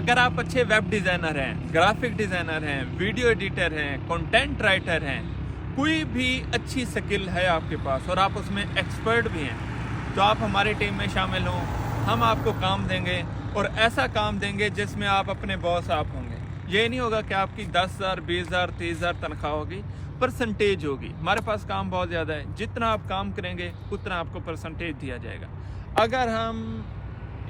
अगर आप अच्छे वेब डिज़ाइनर हैं, ग्राफिक डिज़ाइनर हैं, वीडियो एडिटर हैं, कंटेंट राइटर हैं, कोई भी अच्छी स्किल है आपके पास और आप उसमें एक्सपर्ट भी हैं, तो आप हमारी टीम में शामिल हों। हम आपको काम देंगे और ऐसा काम देंगे जिसमें आप अपने बॉस आप होंगे। ये नहीं होगा कि आपकी 10,000, 20,000, 30,000 तनख्वाह होगी, परसेंटेज होगी। हमारे पास काम बहुत ज़्यादा है, जितना आप काम करेंगे उतना आपको परसेंटेज दिया जाएगा। अगर हम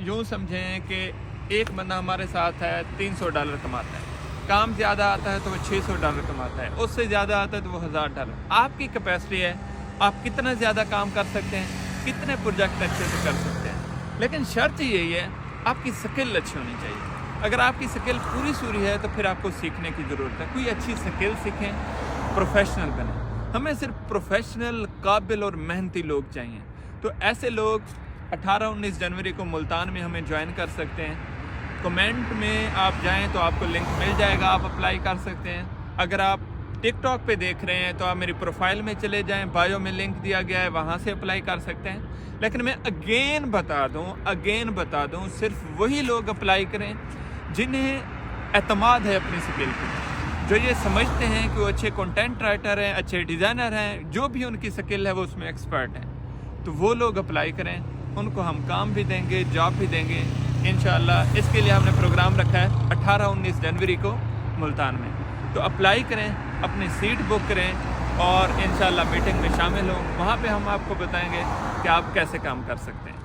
यूँ समझें कि एक बंदा हमारे साथ है $300 कमाता है, काम ज़्यादा आता है तो वो $600 कमाता है, उससे ज़्यादा आता है तो वो $1,000। आपकी कैपेसिटी है, आप कितना ज़्यादा काम कर सकते हैं, कितने प्रोजेक्ट अच्छे से कर सकते हैं। लेकिन शर्त यही है, आपकी स्किल अच्छी होनी चाहिए। अगर आपकी स्किल पूरी सूरी है तो फिर आपको सीखने की ज़रूरत है। कोई अच्छी स्किल सीखें, प्रोफेशनल बने। हमें सिर्फ प्रोफेशनल, काबिल और मेहनती लोग चाहिए। तो ऐसे लोग 18-19 जनवरी को मुल्तान में हमें ज्वाइन कर सकते हैं। कमेंट में आप जाएं तो आपको लिंक मिल जाएगा, आप अप्लाई कर सकते हैं। अगर आप टिकटॉक पे देख रहे हैं तो आप मेरी प्रोफाइल में चले जाएं, बायो में लिंक दिया गया है, वहाँ से अप्लाई कर सकते हैं। लेकिन मैं अगेन बता दूं, सिर्फ वही लोग अप्लाई करें जिन्हें एतमाद है अपनी स्किल पर, जो ये समझते हैं कि वो अच्छे कंटेंट राइटर हैं, अच्छे डिज़ाइनर हैं, जो भी उनकी स्किल है वो उसमें एक्सपर्ट हैं। तो वो लोग अप्लाई करें, उनको हम काम भी देंगे, जॉब भी देंगे इंशाअल्लाह। इसके लिए हमने प्रोग्राम रखा है 18-19 जनवरी को मुल्तान में। तो अप्लाई करें, अपनी सीट बुक करें और इंशाअल्लाह मीटिंग में शामिल हों। वहाँ पे हम आपको बताएंगे कि आप कैसे काम कर सकते हैं।